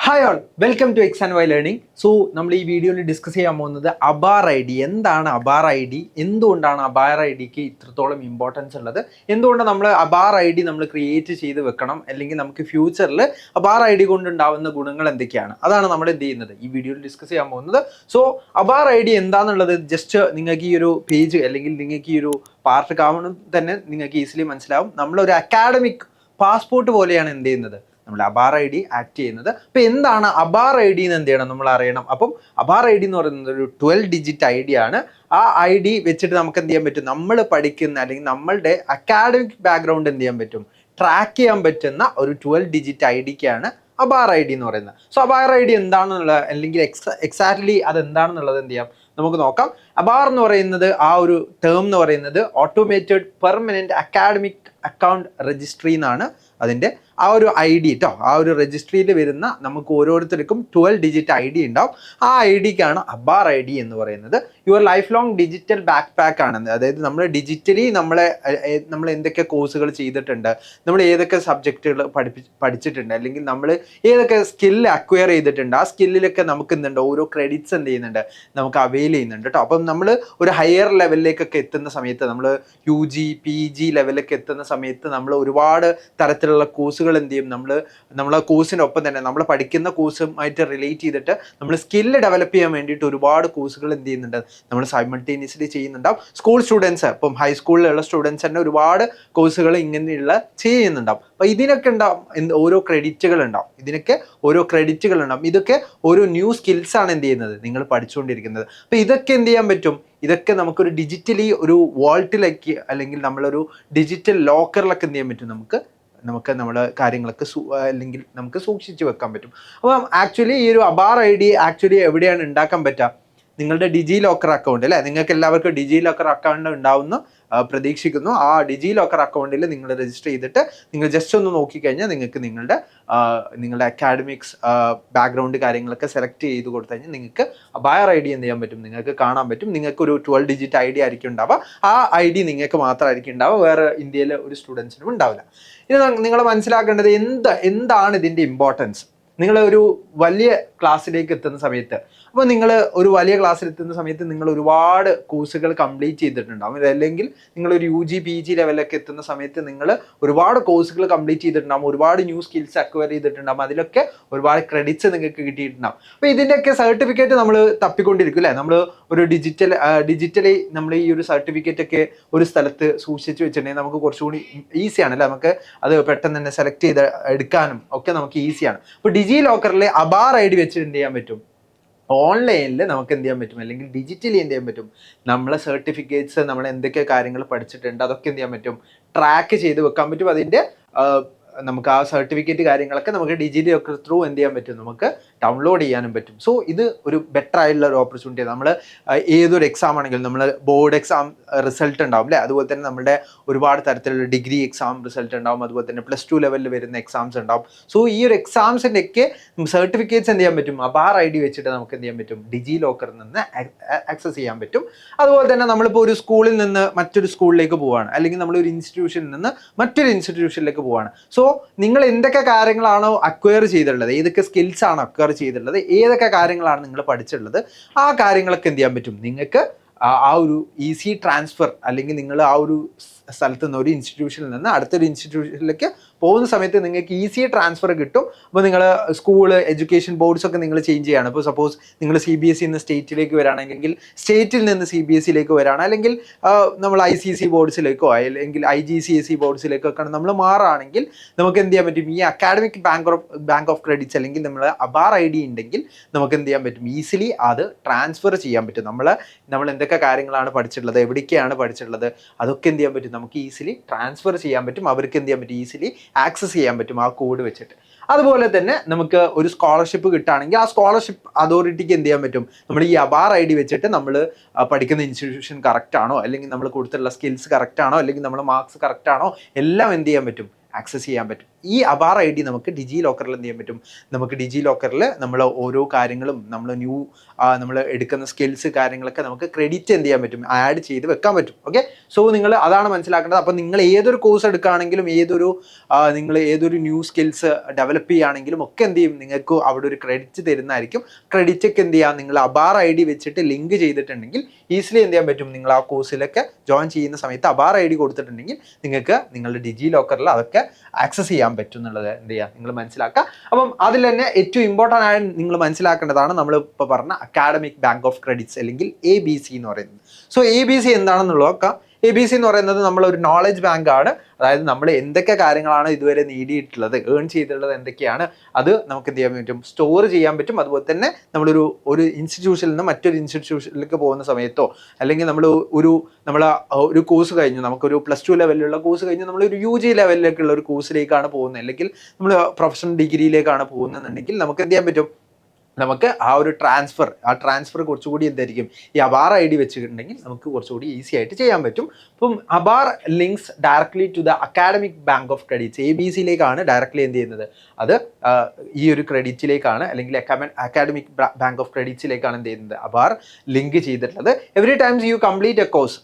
Hi all, welcome to X and Y learning. So നമ്മൾ ഈ വീഡിയോയിൽ ഡിസ്കസ് ചെയ്യാൻ പോകുന്നത് അബാർ ഐ ഡി. എന്താണ് അബാർ ഐ ഡി, എന്തുകൊണ്ടാണ് അബാർ ഐ ഡിക്ക് ഇത്രത്തോളം ഇമ്പോർട്ടൻസ് ഉള്ളത്, എന്തുകൊണ്ട് നമ്മൾ അബാർ ഐ ഡി നമ്മൾ ക്രിയേറ്റ് ചെയ്ത് വെക്കണം, അല്ലെങ്കിൽ നമുക്ക് ഫ്യൂച്ചറിൽ അബാർ ഐ ഡി കൊണ്ടുണ്ടാവുന്ന ഗുണങ്ങൾ എന്തൊക്കെയാണ്, അതാണ് നമ്മൾ എന്ത് ചെയ്യുന്നത് ഈ വീഡിയോയിൽ ഡിസ്കസ് ചെയ്യാൻ പോകുന്നത്. സോ അബാർ ഐ ഡി എന്താണെന്നുള്ളത് ജസ്റ്റ് നിങ്ങൾക്ക് ഈ ഒരു പേജ് അല്ലെങ്കിൽ നിങ്ങൾക്ക് ഈ ഒരു പാർട്ട് കാണുമ്പോൾ തന്നെ നിങ്ങൾക്ക് ഈസിലി മനസ്സിലാവും. നമ്മളൊരു അക്കാഡമിക് പാസ്പോർട്ട് പോലെയാണ് എന്ത് ചെയ്യുന്നത്, നമ്മൾ അബാർ ഐ ഡി ആക്ട് ചെയ്യുന്നത്. അപ്പോൾ എന്താണ് അബാർ ഐ ഡി എന്ന് എന്ത് ചെയ്യണം, നമ്മൾ അറിയണം. അപ്പം അബാർ ഐ ഡി എന്ന് പറയുന്നത് ഒരു 12 ഡിജിറ്റ് ഐ ഡി ആണ്. ആ ഐ ഡി വെച്ചിട്ട് നമുക്ക് എന്ത് ചെയ്യാൻ പറ്റും, നമ്മൾ പഠിക്കുന്ന അല്ലെങ്കിൽ നമ്മളുടെ അക്കാഡമിക് ബാക്ക്ഗ്രൗണ്ട് എന്ത് ചെയ്യാൻ പറ്റും, ട്രാക്ക് ചെയ്യാൻ പറ്റുന്ന ഒരു 12 ഡിജിറ്റ് ഐ ഡിക്കാണ് അബാർ ഐ ഡി എന്ന് പറയുന്നത്. സോ അബാർ ഐ ഡി എന്താണെന്നുള്ളത് അല്ലെങ്കിൽ എക്സാക്ട്ലി അത് എന്താണെന്നുള്ളത് എന്ത് ചെയ്യാം നമുക്ക് നോക്കാം. അബാർ എന്ന് പറയുന്നത് ആ ഒരു ടേം എന്ന് പറയുന്നത് automated permanent academic account registry എന്നാണ് അതിൻ്റെ ആ ഒരു ഐ ഡി കേട്ടോ. ആ ഒരു രജിസ്ട്രിയിൽ വരുന്ന നമുക്ക് ഓരോരുത്തർക്കും 12 ഡിജിറ്റ് ഐ ഡി ഉണ്ടാവും. ആ ഐ ഡിക്കാണ് അബാർ ഐ ഡി എന്ന് പറയുന്നത്. Your life long digital backpack ആണ്. അതായത് നമ്മൾ ഡിജിറ്റലി നമ്മൾ എന്തൊക്കെ കോഴ്സുകൾ ചെയ്തിട്ടുണ്ട്, നമ്മൾ ഏതൊക്കെ സബ്ജക്റ്റുകൾ പഠിച്ചിട്ടുണ്ട്, അല്ലെങ്കിൽ നമ്മൾ ഏതൊക്കെ സ്കില്ല് അക്വയർ ചെയ്തിട്ടുണ്ട്, ആ സ്കില്ലിലൊക്കെ നമുക്ക് എന്തുണ്ട് ഓരോ ക്രെഡിറ്റ്സ് എന്ത് ചെയ്യുന്നുണ്ട് നമുക്ക് അവെയിൽ ചെയ്യുന്നുണ്ട് കേട്ടോ. അപ്പം നമ്മൾ ഒരു ഹയർ ലെവലിലേക്കൊക്കെ എത്തുന്ന സമയത്ത്, നമ്മൾ UG PG ലെവലിലേക്ക് എത്തുന്ന സമയത്ത് നമ്മൾ ഒരുപാട് തരത്തിലുള്ള കോഴ്സുകൾ എന്ത് ചെയ്യും, നമ്മളെ കോഴ്സിനൊപ്പം തന്നെ നമ്മൾ പഠിക്കുന്ന കോഴ്സുമായിട്ട് റിലേറ്റ് ചെയ്തിട്ട് നമ്മൾ സ്കില്ല് ഡെവലപ്പ് ചെയ്യാൻ വേണ്ടിയിട്ട് ഒരുപാട് കോഴ്സുകൾ എന്ത് ചെയ്യുന്നുണ്ട് നമ്മൾ സൈമൾട്ടേനിയസ്ലി ചെയ്യുന്നുണ്ടാവും. സ്കൂൾ സ്റ്റുഡൻസ്, ഇപ്പം ഹൈസ്കൂളിലുള്ള സ്റ്റുഡൻസ് തന്നെ ഒരുപാട് കോഴ്സുകൾ ഇങ്ങനെയുള്ള ചെയ്യുന്നുണ്ടാവും. അപ്പോൾ ഇതിനൊക്കെ ഉണ്ടാവും ഓരോ ക്രെഡിറ്റുകൾ ഉണ്ടാവും. ഇതൊക്കെ ഓരോ ന്യൂ സ്കിൽസാണ് എന്ത് ചെയ്യുന്നത് നിങ്ങൾ പഠിച്ചുകൊണ്ടിരിക്കുന്നത്. അപ്പോൾ ഇതൊക്കെ എന്ത് ചെയ്യാൻ പറ്റും, ഇതൊക്കെ നമുക്കൊരു ഡിജിറ്റലി ഒരു വാൾട്ടിലേക്ക് അല്ലെങ്കിൽ നമ്മളൊരു ഡിജിറ്റൽ ലോക്കറിലൊക്കെ എന്ത് ചെയ്യാൻ പറ്റും, നമുക്ക് നമ്മുടെ കാര്യങ്ങളൊക്കെ അല്ലെങ്കിൽ നമുക്ക് സൂക്ഷിച്ച് വെക്കാൻ പറ്റും. അപ്പം ആക്ച്വലി ഈ ഒരു അബാർ ഐ ഡി ആക്ച്വലി എവിടെയാണ് ഉണ്ടാക്കാൻ പറ്റുക, നിങ്ങളുടെ ഡിജി ലോക്കർ അക്കൗണ്ട് അല്ലേ, നിങ്ങൾക്ക് എല്ലാവർക്കും ഡിജി ലോക്കർ അക്കൗണ്ട് ഉണ്ടാവുന്ന പ്രതീക്ഷിക്കുന്നു. ആ ഡിജി ലോക്കർ അക്കൗണ്ടിൽ നിങ്ങൾ രജിസ്റ്റർ ചെയ്തിട്ട് നിങ്ങൾ ജസ്റ്റ് ഒന്ന് നോക്കിക്കഴിഞ്ഞാൽ നിങ്ങൾക്ക് നിങ്ങളുടെ അക്കാഡമിക്സ് ബാക്ക്ഗ്രൗണ്ട് കാര്യങ്ങളൊക്കെ സെലക്ട് ചെയ്ത് കൊടുത്തു കഴിഞ്ഞാൽ നിങ്ങൾക്ക് അബാർ ഐ ഡി എന്ത് ചെയ്യാൻ പറ്റും, നിങ്ങൾക്ക് കാണാൻ പറ്റും. നിങ്ങൾക്കൊരു 12 ഡിജിറ്റ് ഐ ഡി ആയിരിക്കും ഉണ്ടാവുക. ആ ഐ ഡി നിങ്ങൾക്ക് മാത്രമായിരിക്കും ഉണ്ടാവുക, വേറെ ഇന്ത്യയിലെ ഒരു സ്റ്റുഡൻസിനും ഉണ്ടാവില്ല. ഇത് നിങ്ങൾ മനസ്സിലാക്കേണ്ടത് എന്താണ് ഇതിൻ്റെ ഇമ്പോർട്ടൻസ്. നിങ്ങൾ ഒരു വലിയ ക്ലാസ്സിലേക്ക് എത്തുന്ന സമയത്ത്, അപ്പോൾ നിങ്ങൾ ഒരു വലിയ ക്ലാസ്സിൽ എത്തുന്ന സമയത്ത് നിങ്ങൾ ഒരുപാട് കോഴ്സുകൾ കംപ്ലീറ്റ് ചെയ്തിട്ടുണ്ടാകും. അല്ലെങ്കിൽ നിങ്ങളൊരു UG PG ലെവലൊക്കെ എത്തുന്ന സമയത്ത് നിങ്ങൾ ഒരുപാട് കോഴ്സുകൾ കംപ്ലീറ്റ് ചെയ്തിട്ടുണ്ടാകും, ഒരുപാട് ന്യൂ സ്കിൽസ് അക്വയർ ചെയ്തിട്ടുണ്ടാകും, അതിലൊക്കെ ഒരുപാട് ക്രെഡിറ്റ്സ് നിങ്ങൾക്ക് കിട്ടിയിട്ടുണ്ടാകും. അപ്പോൾ ഇതിൻ്റെയൊക്കെ സർട്ടിഫിക്കറ്റ് നമ്മൾ തപ്പിക്കൊണ്ടിരിക്കും അല്ലേ. നമ്മൾ ഒരു ഡിജിറ്റലി നമ്മൾ ഈ ഒരു സർട്ടിഫിക്കറ്റ് ഒക്കെ ഒരു സ്ഥലത്ത് സൂക്ഷിച്ച് വെച്ചിട്ടുണ്ടെങ്കിൽ നമുക്ക് കുറച്ചുകൂടി ഈസിയാണ് അല്ലേ, നമുക്ക് അത് പെട്ടെന്ന് തന്നെ സെലക്ട് ചെയ്ത് എടുക്കാനും ഒക്കെ നമുക്ക് ഈസിയാണ്. അപ്പോൾ ഡിജി ലോക്കറിൽ അബാർ ഐ ഡി വെച്ചിട്ട് എന്ത് ചെയ്യാൻ പറ്റും, ഓൺലൈനിൽ നമുക്ക് എന്ത് ചെയ്യാൻ പറ്റും, അല്ലെങ്കിൽ ഡിജിറ്റലി എന്ത് ചെയ്യാൻ പറ്റും, നമ്മളെ സർട്ടിഫിക്കറ്റ്സ് നമ്മൾ എന്തൊക്കെ കാര്യങ്ങൾ പഠിച്ചിട്ടുണ്ട് അതൊക്കെ എന്ത് ചെയ്യാൻ പറ്റും, ട്രാക്ക് ചെയ്ത് വെക്കാൻ പറ്റും. അതിൻ്റെ നമുക്ക് ആ സർട്ടിഫിക്കറ്റ് കാര്യങ്ങളൊക്കെ നമുക്ക് ഡിജി ലോക്കർ ത്രൂ എന്ത് ചെയ്യാൻ പറ്റും, നമുക്ക് ഡൗൺലോഡ് ചെയ്യാനും പറ്റും. സോ ഇത് ഒരു ബെറ്റർ ആയിട്ടുള്ള ഒരു ഓപ്പർച്യൂണിറ്റിയാണ്. നമ്മൾ ഏതൊരു എക്സാം ആണെങ്കിലും നമ്മൾ ബോർഡ് എക്സാം റിസൾട്ട് ഉണ്ടാവും അല്ലേ, അതുപോലെ തന്നെ നമ്മുടെ ഒരുപാട് തരത്തിലുള്ള ഡിഗ്രി എക്സാം റിസൾട്ട് ഉണ്ടാവും, അതുപോലെ തന്നെ +2 ലെവലിൽ വരുന്ന എക്സാംസ് ഉണ്ടാവും. സോ ഈ ഒരു എക്സാംസിൻ്റെ ഒക്കെ സർട്ടിഫിക്കറ്റ്സ് എന്ത് ചെയ്യാൻ പറ്റും, അബാർ ഐ ഡി വെച്ചിട്ട് നമുക്ക് എന്ത് ചെയ്യാൻ പറ്റും, ഡിജി ലോക്കറിൽ നിന്ന് ആക്സസ് ചെയ്യാൻ പറ്റും. അതുപോലെ തന്നെ നമ്മളിപ്പോൾ ഒരു സ്കൂളിൽ നിന്ന് മറ്റൊരു സ്കൂളിലേക്ക് പോവുകയാണ്, അല്ലെങ്കിൽ നമ്മളൊരു ഇൻസ്റ്റിറ്റ്യൂഷനിൽ നിന്ന് മറ്റൊരു ഇൻസ്റ്റിറ്റ്യൂഷനിലേക്ക് പോവുകയാണ്. സോ നിങ്ങൾ എന്തൊക്കെ കാര്യങ്ങളാണോ അക്വയർ ചെയ്തിട്ടുള്ളത്, ഏതൊക്കെ സ്കിൽസ് ആണ് അക്വയർ ചെയ്തിട്ടുള്ളത്, ഏതൊക്കെ കാര്യങ്ങളാണ് നിങ്ങൾ പഠിച്ചിട്ടുള്ളത്, ആ കാര്യങ്ങളൊക്കെ എന്ത് ചെയ്യാൻ പറ്റും, നിങ്ങൾക്ക് ആ ഒരു ഈസി ട്രാൻസ്ഫർ, അല്ലെങ്കിൽ നിങ്ങൾ ആ ഒരു സ്ഥലത്ത് നിന്ന് ഒരു ഇൻസ്റ്റിറ്റ്യൂഷനിൽ നിന്ന് അടുത്തൊരു ഇൻസ്റ്റിറ്റ്യൂഷനിലേക്ക് പോകുന്ന സമയത്ത് നിങ്ങൾക്ക് ഈസി ട്രാൻസ്ഫർ കിട്ടും. അപ്പോൾ നിങ്ങൾ സ്കൂള് എഡ്യൂക്കേഷൻ ബോർഡ്സ് ഒക്കെ നിങ്ങൾ ചേഞ്ച് ചെയ്യുകയാണ്. ഇപ്പോൾ സപ്പോസ് നിങ്ങൾ CBSE നിന്ന് സ്റ്റേറ്റിലേക്ക് വരികയാണെങ്കിൽ സ്റ്റേറ്റിൽ നിന്ന് CBSEയിലേക്ക് വരികയാണ്, അല്ലെങ്കിൽ നമ്മൾ ICC ബോർഡ്സിലേക്കോ അല്ലെങ്കിൽ IGCSE ബോർഡ്സിലേക്കൊക്കെ നമ്മൾ മാറുകയാണെങ്കിൽ നമുക്ക് എന്ത് ചെയ്യാൻ പറ്റും, ഈ അക്കാഡമിക് ബാങ്ക് ഓഫ് ക്രെഡിറ്റ്സ് അല്ലെങ്കിൽ നമ്മൾ അബാർ ഐ ഡി ഉണ്ടെങ്കിൽ നമുക്ക് എന്ത് ചെയ്യാൻ പറ്റും, ഈസിലി അത് ട്രാൻസ്ഫർ ചെയ്യാൻ പറ്റും. നമ്മൾ എന്തൊക്കെ കാര്യങ്ങളാണ് പഠിച്ചിട്ടുള്ളത്, എവിടേക്കാണ് പഠിച്ചിട്ടുള്ളത്, അതൊക്കെ എന്ത് ചെയ്യാൻ പറ്റും, നമുക്ക് ഈസിലി ട്രാൻസ്ഫർ ചെയ്യാൻ പറ്റും. അവർക്ക് എന്ത് ചെയ്യാൻ പറ്റും, ഈസിലി ആക്സസ് ചെയ്യാൻ പറ്റും ആ കോഡ് വെച്ചിട്ട്. അതുപോലെ തന്നെ നമുക്ക് ഒരു സ്കോളർഷിപ്പ് കിട്ടുകയാണെങ്കിൽ ആ സ്കോളർഷിപ്പ് അതോറിറ്റിക്ക് എന്ത് ചെയ്യാൻ പറ്റും, നമ്മൾ ഈ അബാർ ഐ ഡി വെച്ചിട്ട് നമ്മൾ പഠിക്കുന്ന ഇൻസ്റ്റിറ്റ്യൂഷൻ കറക്റ്റ് ആണോ, അല്ലെങ്കിൽ നമ്മൾ കൊടുത്തിട്ടുള്ള സ്കിൽസ് കറക്റ്റ് ആണോ, അല്ലെങ്കിൽ നമ്മുടെ മാർക്സ് കറക്റ്റ് ആണോ, എല്ലാം എന്ത് ചെയ്യാൻ പറ്റും, ആക്സസ് ചെയ്യാൻ പറ്റും. ഈ അബാർ ID നമുക്ക് ഡിജി ലോക്കറിൽ എന്ത് ചെയ്യാൻ പറ്റും, നമുക്ക് ഡിജി ലോക്കറിൽ നമ്മൾ ഓരോ കാര്യങ്ങളും നമ്മൾ എടുക്കുന്ന സ്കിൽസ് കാര്യങ്ങളൊക്കെ നമുക്ക് ക്രെഡിറ്റ് എന്ത് ചെയ്യാൻ പറ്റും, ആഡ് ചെയ്ത് വെക്കാൻ പറ്റും. ഓക്കെ, സോ നിങ്ങൾ അതാണ് മനസ്സിലാക്കേണ്ടത്. അപ്പോൾ നിങ്ങൾ ഏതൊരു കോഴ്സ് എടുക്കുകയാണെങ്കിലും നിങ്ങൾ ഏതൊരു ന്യൂ സ്കിൽസ് ഡെവലപ്പ് ചെയ്യുകയാണെങ്കിലും ഒക്കെ എന്ത് ചെയ്യും, നിങ്ങൾക്ക് അവിടെ ഒരു ക്രെഡിറ്റ് തരുന്നതായിരിക്കും. ക്രെഡിറ്റ് ഒക്കെ എന്ത് ചെയ്യാം, നിങ്ങൾ അബാർ ID വെച്ചിട്ട് ലിങ്ക് ചെയ്തിട്ടുണ്ടെങ്കിൽ ഈസിലി എന്ത് ചെയ്യാൻ പറ്റും, നിങ്ങൾ ആ കോഴ്സിലൊക്കെ ജോയിൻ ചെയ്യുന്ന സമയത്ത് അബാർ ID കൊടുത്തിട്ടുണ്ടെങ്കിൽ നിങ്ങൾക്ക് നിങ്ങളുടെ ഡിജി ലോക്കറിൽ അതൊക്കെ ആക്സസ് ചെയ്യാൻ പറ്റും എന്നുള്ളത് എന്ത് ചെയ്യുക, നിങ്ങൾ മനസ്സിലാക്കുക. അപ്പം അതിൽ തന്നെ ഏറ്റവും ഇമ്പോർട്ടൻ്റ് ആയി നിങ്ങൾ മനസ്സിലാക്കേണ്ടതാണ് നമ്മൾ ഇപ്പോൾ പറഞ്ഞ അക്കാഡമിക് ബാങ്ക് ഓഫ് ക്രെഡിറ്റ്സ് അല്ലെങ്കിൽ ABC എന്ന് പറയുന്നത്. സോ ABC എന്താണെന്നുള്ളതൊക്കെ, ABC എന്ന് പറയുന്നത് നമ്മളൊരു നോളജ് ബാങ്ക് ആണ്. അതായത് നമ്മൾ എന്തൊക്കെ കാര്യങ്ങളാണ് ഇതുവരെ നേടിയിട്ടുള്ളത്, ഏൺ ചെയ്തിട്ടുള്ളത് എന്തൊക്കെയാണ്, അത് നമുക്ക് എന്ത് ചെയ്യാൻ പറ്റും, സ്റ്റോർ ചെയ്യാൻ പറ്റും. അതുപോലെ തന്നെ ഒരു ഇൻസ്റ്റിറ്റ്യൂഷനിൽ നിന്ന് മറ്റൊരു ഇൻസ്റ്റിറ്റ്യൂഷനിലേക്ക് പോകുന്ന സമയത്തോ, അല്ലെങ്കിൽ നമ്മൾ ഒരു കോഴ്സ് കഴിഞ്ഞു, നമുക്കൊരു +2 ലെവലിലുള്ള കോഴ്സ് കഴിഞ്ഞ് നമ്മളൊരു UG ലെവലിലേക്കുള്ള ഒരു കോഴ്സിലേക്കാണ് പോകുന്നത്, അല്ലെങ്കിൽ നമ്മൾ പ്രൊഫഷണൽ ഡിഗ്രിയിലേക്കാണ് പോകുന്നതെന്നുണ്ടെങ്കിൽ നമുക്ക് എന്ത് ചെയ്യാൻ പറ്റും, നമുക്ക് ആ ട്രാൻസ്ഫർ കുറച്ചുകൂടി എന്തായിരിക്കും, ഈ അബാർ ID വെച്ചിട്ടുണ്ടെങ്കിൽ നമുക്ക് കുറച്ചുകൂടി ഈസി ആയിട്ട് ചെയ്യാൻ പറ്റും. അപ്പം APAAR links directly to the academic bank of credits, ABCയിലേക്കാണ് ഡയറക്ട്ലി എന്ത് ചെയ്യുന്നത്, അത് ഈ ഒരു ക്രെഡിറ്റിലേക്കാണ് അല്ലെങ്കിൽ അക്കാഡമിക് ബാങ്ക് ഓഫ് ക്രെഡിറ്റ്സിലേക്കാണ് എന്ത് ചെയ്യുന്നത്, അബാർ ലിങ്ക് ചെയ്തിട്ടുള്ളത്. Every times you complete A course,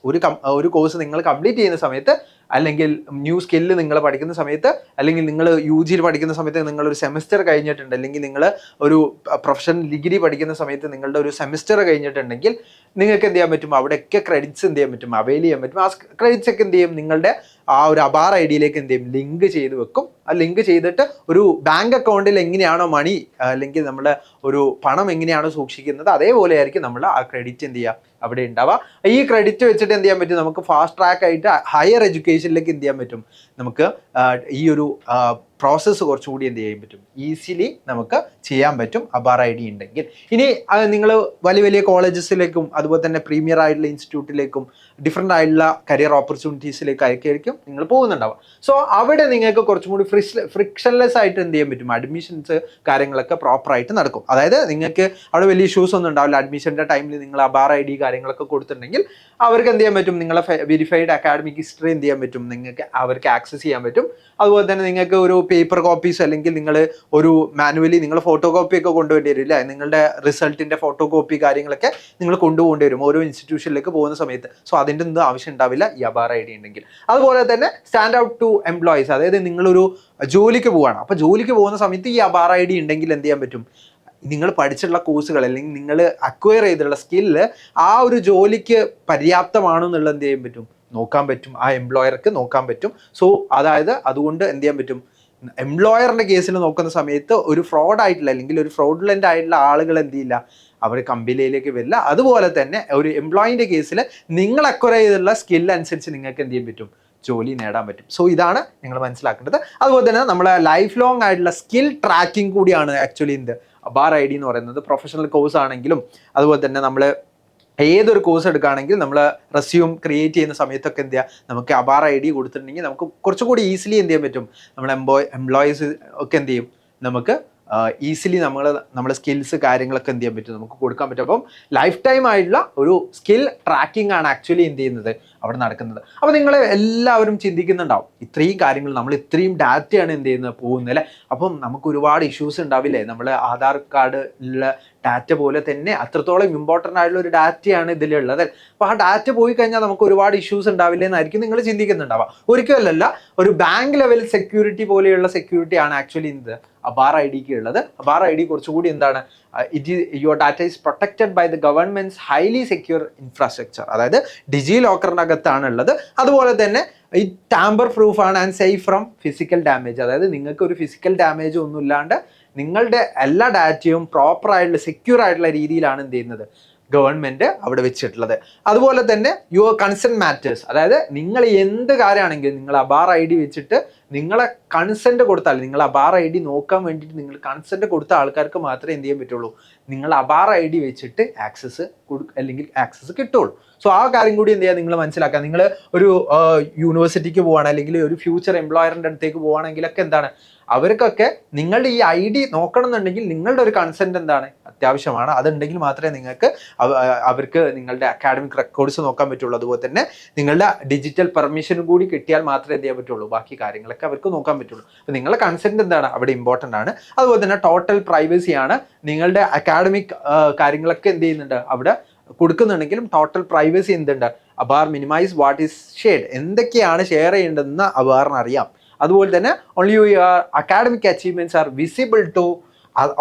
ഒരു കോഴ്സ് നിങ്ങൾ കംപ്ലീറ്റ് ചെയ്യുന്ന സമയത്ത്, അല്ലെങ്കിൽ ന്യൂ സ്കില്ല് നിങ്ങൾ പഠിക്കുന്ന സമയത്ത്, അല്ലെങ്കിൽ നിങ്ങൾ UG പഠിക്കുന്ന സമയത്ത് നിങ്ങളൊരു സെമിസ്റ്റർ കഴിഞ്ഞിട്ടുണ്ട്, അല്ലെങ്കിൽ നിങ്ങൾ ഒരു പ്രൊഫഷണൽ ഡിഗ്രി പഠിക്കുന്ന സമയത്ത് നിങ്ങളുടെ ഒരു സെമിസ്റ്റർ കഴിഞ്ഞിട്ടുണ്ടെങ്കിൽ നിങ്ങൾക്ക് എന്ത് ചെയ്യാൻ പറ്റും, അവിടെയൊക്കെ ക്രെഡിറ്റ്സ് എന്ത് ചെയ്യാൻ പറ്റും, അവൈൽ ചെയ്യാൻ പറ്റും. ആ ക്രെഡിറ്റ്സ് ഒക്കെ എന്ത് ചെയ്യും, നിങ്ങളുടെ ആ ഒരു അബാർ IDയിലേക്ക് എന്ത് ചെയ്യും, ലിങ്ക് ചെയ്ത് വെക്കും. ആ ലിങ്ക് ചെയ്തിട്ട് ഒരു ബാങ്ക് അക്കൗണ്ടിൽ എങ്ങനെയാണോ മണി അല്ലെങ്കിൽ നമ്മുടെ ഒരു പണം എങ്ങനെയാണോ സൂക്ഷിക്കുന്നത്, അതേപോലെ ആയിരിക്കും നമ്മൾ ആ ക്രെഡിറ്റ് എന്ത് ചെയ്യുക അവിടെ ഉണ്ടാവുക. ഈ ക്രെഡിറ്റ് വെച്ചിട്ട് എന്ത് ചെയ്യാൻ പറ്റും, നമുക്ക് ഫാസ്റ്റ് ട്രാക്ക് ആയിട്ട് ഹയർ എഡ്യൂക്കേഷനിലേക്ക് എന്ത് ചെയ്യാൻ പറ്റും, നമുക്ക് ഈ ഒരു പ്രോസസ്സ് കുറച്ചുകൂടി എന്ത് ചെയ്യാൻ പറ്റും, ഈസിലി നമുക്ക് ചെയ്യാൻ പറ്റും അബാർ ID ഉണ്ടെങ്കിൽ. ഇനി നിങ്ങൾ വലിയ കോളേജസിലേക്കും അതുപോലെ തന്നെ പ്രീമിയർ ആയിട്ടുള്ള ഇൻസ്റ്റിറ്റ്യൂട്ടിലേക്കും ഡിഫറെൻ്റ് ആയിട്ടുള്ള കരിയർ ഓപ്പർച്യൂണിറ്റീസിലേക്കായിരിക്കും നിങ്ങൾ പോകുന്നുണ്ടാവുക. സോ അവിടെ നിങ്ങൾക്ക് കുറച്ചും കൂടി ഫ്രിക്ഷൻലെസ് ആയിട്ട് എന്ത് ചെയ്യാൻ പറ്റും, അഡ്മിഷൻസ് കാര്യങ്ങളൊക്കെ പ്രോപ്പറായിട്ട് നടക്കും. അതായത് നിങ്ങൾക്ക് അവിടെ വലിയ ഇഷ്യൂസ് ഒന്നും ഉണ്ടാവില്ല. അഡ്മിഷൻ്റെ ടൈമിൽ നിങ്ങൾ അബാർ ID കാര്യങ്ങളൊക്കെ കൊടുത്തിട്ടുണ്ടെങ്കിൽ അവർക്ക് എന്ത് ചെയ്യാൻ പറ്റും, നിങ്ങളെ വെരിഫൈഡ് അക്കാഡമിക് ഹിസ്റ്ററി എന്ത് ചെയ്യാൻ പറ്റും, അവർക്ക് ആക്സസ് ചെയ്യാൻ പറ്റും. അതുപോലെ തന്നെ നിങ്ങൾക്ക് ഒരു പേപ്പർ കോപ്പീസ് അല്ലെങ്കിൽ നിങ്ങൾ ഒരു മാനുവലി നിങ്ങൾ ഫോട്ടോ കോപ്പി ഒക്കെ കൊണ്ടുപോയി വരില്ല, നിങ്ങളുടെ റിസൾട്ടിൻ്റെ ഫോട്ടോ കോപ്പി കാര്യങ്ങളൊക്കെ നിങ്ങൾ കൊണ്ടുപോകേണ്ടി വരും ഓരോ ഇൻസ്റ്റിറ്റ്യൂഷനിലേക്ക് പോകുന്ന സമയത്ത്. സോ അതിൻ്റെ ഒന്നും ആവശ്യം ഉണ്ടാവില്ല ഈ അബാർ ID ഉണ്ടെങ്കിൽ. അതുപോലെ തന്നെ സ്റ്റാൻഡ് ഔട്ട് ടു എംപ്ലോയീസ്, അതായത് നിങ്ങളൊരു ജോലിക്ക് പോവുകയാണ്, അപ്പോൾ ജോലിക്ക് പോകുന്ന സമയത്ത് ഈ അബാർ ID ഉണ്ടെങ്കിൽ എന്ത് ചെയ്യാൻ പറ്റും, നിങ്ങൾ പഠിച്ചിട്ടുള്ള കോഴ്സുകൾ അല്ലെങ്കിൽ നിങ്ങൾ അക്വയർ ചെയ്തിട്ടുള്ള സ്കില്ല് ആ ഒരു ജോലിക്ക് പര്യാപ്തമാണെന്നുള്ളത് എന്ത് ചെയ്യാൻ പറ്റും, നോക്കാൻ പറ്റും, ആ എംപ്ലോയർക്ക് നോക്കാൻ പറ്റും. സോ അതായത് അതുകൊണ്ട് എന്ത് ചെയ്യാൻ പറ്റും, എംപ്ലോയറിൻ്റെ കേസിൽ നോക്കുന്ന സമയത്ത് ഒരു ഫ്രോഡായിട്ടുള്ള അല്ലെങ്കിൽ ഒരു ഫ്രോഡുലൻ്റ് ആയിട്ടുള്ള ആളുകൾ എന്ത് ചെയ്യില്ല, അവർ കമ്പനിയിലേക്ക് വരില്ല. അതുപോലെ തന്നെ ഒരു എംപ്ലോയിൻ്റെ കേസിൽ നിങ്ങൾ അക്വയർ ചെയ്തിട്ടുള്ള സ്കിൽ അനുസരിച്ച് നിങ്ങൾക്ക് എന്ത് ചെയ്യാൻ പറ്റും, ജോലി നേടാൻ പറ്റും. സോ ഇതാണ് നിങ്ങൾ മനസ്സിലാക്കേണ്ടത്. അതുപോലെ തന്നെ നമ്മളെ ലൈഫ് ലോങ് ആയിട്ടുള്ള സ്കിൽ ട്രാക്കിംഗ് കൂടിയാണ് ആക്ച്വലി അബാർ ID എന്ന് പറയുന്നത്. പ്രൊഫഷണൽ കോഴ്സ് ആണെങ്കിലും അതുപോലെ തന്നെ നമ്മൾ ഏതൊരു കോഴ്സ് എടുക്കുകയാണെങ്കിൽ നമ്മൾ റെസ്യൂം ക്രിയേറ്റ് ചെയ്യുന്ന സമയത്തൊക്കെ എന്ത് ചെയ്യുക, നമുക്ക് അബാർ ID കൊടുത്തിട്ടുണ്ടെങ്കിൽ നമുക്ക് കുറച്ചുകൂടി ഈസിലി എന്ത് ചെയ്യാൻ പറ്റും, നമ്മുടെ എംപ്ലോയീസ് ഒക്കെ എന്ത് ചെയ്യും, നമുക്ക് ഈസിലി നമ്മുടെ സ്കിൽസ് കാര്യങ്ങളൊക്കെ എന്ത് ചെയ്യാൻ പറ്റും, നമുക്ക് കൊടുക്കാൻ പറ്റും. അപ്പം ലൈഫ് ടൈം ആയിട്ടുള്ള ഒരു സ്കിൽ ട്രാക്കിംഗ് ആണ് ആക്ച്വലി എന്ത് ചെയ്യുന്നത് അവിടെ നടക്കുന്നത്. അപ്പോൾ നിങ്ങൾ എല്ലാവരും ചിന്തിക്കുന്നുണ്ടാവും, ഇത്രയും കാര്യങ്ങൾ നമ്മൾ ഇത്രയും ഡാറ്റയാണ് എന്ത് ചെയ്യുന്നത് പോകുന്നത് അല്ലേ, അപ്പം നമുക്ക് ഒരുപാട് ഇഷ്യൂസ് ഉണ്ടാവില്ലേ, നമ്മൾ ആധാർ കാർഡിലുള്ള ഡാറ്റ പോലെ തന്നെ അത്രത്തോളം ഇമ്പോർട്ടൻ്റ് ആയിട്ടുള്ള ഒരു ഡാറ്റയാണ് ഇതിലുള്ളത്. അപ്പോൾ ആ ഡാറ്റ പോയി കഴിഞ്ഞാൽ നമുക്ക് ഒരുപാട് ഇഷ്യൂസ് ഉണ്ടാവില്ല എന്നായിരിക്കും നിങ്ങൾ ചിന്തിക്കുന്നുണ്ടാവുക. ഒരിക്കലല്ല, ഒരു ബാങ്ക് ലെവൽ സെക്യൂരിറ്റി പോലെയുള്ള സെക്യൂരിറ്റി ആണ് ആക്ച്വലി അബാർ IDക്ക് ഉള്ളത്. അബാർ ID കുറച്ചുകൂടി എന്താണ്, your data is protected by the government's highly secure infrastructure, അതായത് ഡിജി ലോക്കറിനകത്താണ് ഉള്ളത്. അതുപോലെ തന്നെ ഈ ടാമ്പർ പ്രൂഫ് ആണ് and safe from physical damage, അതായത് നിങ്ങൾക്ക് ഒരു ഫിസിക്കൽ ഡാമേജ് ഒന്നും ഇല്ലാണ്ട് നിങ്ങളുടെ എല്ലാ ഡാറ്റയും പ്രോപ്പറായിട്ടുള്ള സെക്യൂർ ആയിട്ടുള്ള രീതിയിലാണ് എന്ത് ചെയ്യുന്നത് ഗവൺമെൻറ് അവിടെ വെച്ചിട്ടുള്ളത്. അതുപോലെ തന്നെ യുവർ കൺസെൻറ്റ് മാറ്റേഴ്സ്, അതായത് നിങ്ങൾ എന്ത് കാര്യമാണെങ്കിലും നിങ്ങൾ അബാർ ID വെച്ചിട്ട് നിങ്ങളെ കൺസെൻറ്റ് കൊടുത്താൽ, നിങ്ങൾ അബാർ ID നോക്കാൻ വേണ്ടിയിട്ട് നിങ്ങൾ കൺസെൻറ്റ് കൊടുത്ത ആൾക്കാർക്ക് മാത്രമേ എന്ത് ചെയ്യാൻ പറ്റുള്ളൂ, നിങ്ങൾ അബാർ ID വെച്ചിട്ട് ആക്സസ് അല്ലെങ്കിൽ ആക്സസ് കിട്ടുള്ളൂ. സോ ആ കാര്യം കൂടി എന്ത് ചെയ്യുക, നിങ്ങൾ മനസ്സിലാക്കുക. നിങ്ങൾ ഒരു യൂണിവേഴ്സിറ്റിക്ക് പോവുകയാണ് അല്ലെങ്കിൽ ഒരു ഫ്യൂച്ചർ എംപ്ലോയറിൻ്റെ അടുത്തേക്ക് പോവുകയാണെങ്കിലൊക്കെ എന്താണ്, അവർക്കൊക്കെ നിങ്ങളുടെ ഈ ID നോക്കണം എന്നുണ്ടെങ്കിൽ നിങ്ങളുടെ ഒരു കൺസെൻറ്റ് എന്താണ് അത്യാവശ്യമാണ്. അതുണ്ടെങ്കിൽ മാത്രമേ നിങ്ങൾക്ക് അവർക്ക് നിങ്ങളുടെ അക്കാഡമിക് റെക്കോർഡ്സ് നോക്കാൻ പറ്റുള്ളൂ. അതുപോലെ തന്നെ നിങ്ങളുടെ ഡിജിറ്റൽ പെർമിഷനും കൂടി കിട്ടിയാൽ മാത്രമേ എന്ത് ചെയ്യാൻ പറ്റുള്ളൂ, ബാക്കി കാര്യങ്ങളൊക്കെ കാര്യങ്ങളൊക്കെ അവർക്ക് നോക്കാൻ പറ്റുള്ളൂ. അപ്പോൾ നിങ്ങളുടെ കൺസെൻറ്റ് എന്താണ് അവിടെ ഇമ്പോർട്ടൻ്റ് ആണ്. അതുപോലെ തന്നെ ടോട്ടൽ പ്രൈവസിയാണ്. നിങ്ങളുടെ അക്കാഡമിക് കാര്യങ്ങളൊക്കെ എന്ത് ചെയ്യുന്നുണ്ട് അവിടെ കൊടുക്കുന്നുണ്ടെങ്കിലും ടോട്ടൽ പ്രൈവസി എന്തുണ്ട്, APAAR minimise what is shared, എന്തൊക്കെയാണ് ഷെയർ ചെയ്യേണ്ടതെന്ന് അബാറിന് അറിയാം. അതുപോലെ തന്നെ only your academic achievements are visible to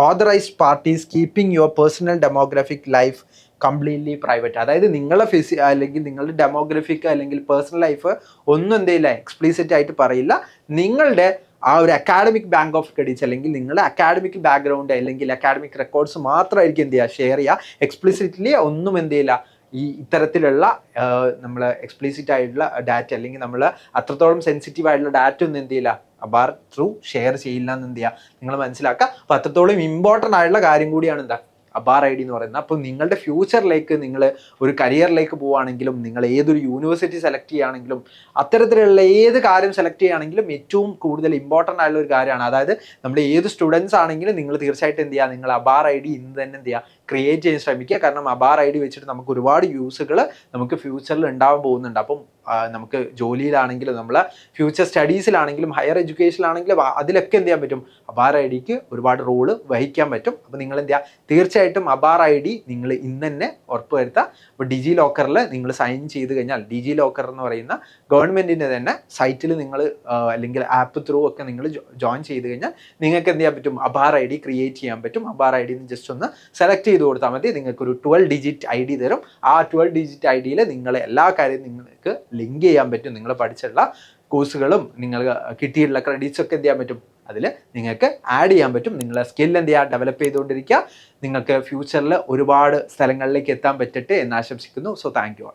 authorised parties keeping your personal demographic life completely private. അതായത് നിങ്ങളുടെ അല്ലെങ്കിൽ നിങ്ങളുടെ ഡെമോഗ്രഫിക് അല്ലെങ്കിൽ പേഴ്സണൽ ലൈഫ് ഒന്നും എന്തെയില്ല എക്സ്പ്ലീസിറ്റ് ആയിട്ട് പറയില്ല. നിങ്ങളുടെ ആ ഒരു അക്കാഡമിക് ബാങ്ക് ഓഫ് ക്രെഡിറ്റ്സ് അല്ലെങ്കിൽ നിങ്ങളുടെ അക്കാഡമിക് ബാക്ക്ഗ്രൗണ്ട് അല്ലെങ്കിൽ അക്കാഡമിക് റെക്കോർഡ്സ് മാത്രമായിരിക്കും എന്ത് ചെയ്യുക, ഷെയർ ചെയ്യുക. എക്സ്പ്ലിസിറ്റ്ലി ഒന്നും എന്ത് ചെയ്യില്ല ഈ ഇത്തരത്തിലുള്ള നമ്മൾ എക്സ്പ്ലിസിറ്റ് ആയിട്ടുള്ള ഡാറ്റ അല്ലെങ്കിൽ നമ്മൾ അത്രത്തോളം സെൻസിറ്റീവ് ആയിട്ടുള്ള ഡാറ്റ ഒന്നും എന്ത് ചെയ്യില്ല അബാർ ത്രൂ ഷെയർ ചെയ്യില്ല എന്ന് എന്ത് ചെയ്യുക നിങ്ങൾ മനസ്സിലാക്കുക. അപ്പോൾ അത്രത്തോളം ഇമ്പോർട്ടൻ്റ് ആയിട്ടുള്ള കാര്യം കൂടിയാണ് എന്താ അബാർ ഐ ഡി എന്ന് പറയുന്നത്. അപ്പോൾ നിങ്ങളുടെ ഫ്യൂച്ചറിലേക്ക് നിങ്ങൾ ഒരു കരിയറിലേക്ക് പോവുകയാണെങ്കിലും നിങ്ങൾ ഏതൊരു യൂണിവേഴ്സിറ്റി സെലക്ട് ചെയ്യുകയാണെങ്കിലും അത്തരത്തിലുള്ള ഏത് കാര്യം സെലക്ട് ചെയ്യുകയാണെങ്കിലും ഏറ്റവും കൂടുതൽ ഇമ്പോർട്ടൻ്റ് ആയിട്ടുള്ള ഒരു കാര്യമാണ്. അതായത് നമ്മൾ ഏത് സ്റ്റുഡൻസ് ആണെങ്കിലും നിങ്ങൾ തീർച്ചയായിട്ടും എന്ത് ചെയ്യുക, നിങ്ങൾ അബാർ ഐ ഡി ഇന്ന് തന്നെ എന്ത് ചെയ്യുക ക്രിയേറ്റ് ചെയ്യാൻ ശ്രമിക്കുക. കാരണം അബാർ ഐ ഡി വെച്ചിട്ട് നമുക്ക് ഒരുപാട് യൂസുകൾ നമുക്ക് ഫ്യൂച്ചറിൽ ഉണ്ടാവാൻ പോകുന്നുണ്ട്. അപ്പം നമുക്ക് ജോലിയിലാണെങ്കിലും നമ്മൾ ഫ്യൂച്ചർ സ്റ്റഡീസിലാണെങ്കിലും ഹയർ എഡ്യൂക്കേഷനിലാണെങ്കിലും അതിലൊക്കെ എന്ത് ചെയ്യാൻ പറ്റും, അബാർ ഐ ഡിക്ക് ഒരുപാട് റോള് വഹിക്കാൻ പറ്റും. അപ്പോൾ നിങ്ങൾ എന്ത് ചെയ്യുക, തീർച്ചയായിട്ടും അബാർ ഐ ഡി നിങ്ങൾ ഇന്ന് തന്നെ ഉറപ്പുവരുത്തുക. ഇപ്പോൾ ഡിജി ലോക്കറിൽ നിങ്ങൾ സൈൻ ചെയ്ത് കഴിഞ്ഞാൽ, ഡിജി ലോക്കർ എന്ന് പറയുന്ന ഗവൺമെൻറ്റിൻ്റെ തന്നെ സൈറ്റിൽ നിങ്ങൾ അല്ലെങ്കിൽ ആപ്പ് ത്രൂ ഒക്കെ നിങ്ങൾ ജോയിൻ ചെയ്ത് കഴിഞ്ഞാൽ നിങ്ങൾക്ക് എന്ത് ചെയ്യാൻ പറ്റും, അബാർ ഐ ഡി ക്രിയേറ്റ് ചെയ്യാൻ പറ്റും. അബാർ ഐ ഡി ജസ്റ്റ് ഒന്ന് സെലക്ട് ചെയ്ത് കൊടുത്താൽ മതി. നിങ്ങൾക്കൊരു 12 ഡിജിറ്റ് ഐ ഡി തരും. ആ 12 ഡിജിറ്റ് ഐ ഡിയിൽ നിങ്ങൾ എല്ലാ കാര്യവും നിങ്ങൾക്ക് ലിങ്ക് ചെയ്യാൻ പറ്റും. നിങ്ങൾ പഠിച്ചുള്ള കോഴ്സുകളും നിങ്ങൾ കിട്ടിയിട്ടുള്ള ക്രെഡിറ്റ്സ് ഒക്കെ എന്ത് ചെയ്യാൻ പറ്റും, അതിൽ നിങ്ങൾക്ക് ആഡ് ചെയ്യാൻ പറ്റും. നിങ്ങളെ സ്കിൽ എന്ത് ചെയ്യുക, ഡെവലപ്പ് ചെയ്തുകൊണ്ടിരിക്കുക. നിങ്ങൾക്ക് ഫ്യൂച്ചറിൽ ഒരുപാട് സ്ഥലങ്ങളിലേക്ക് എത്താൻ പറ്റട്ടെ എന്ന് ആശംസിക്കുന്നു. So thank you.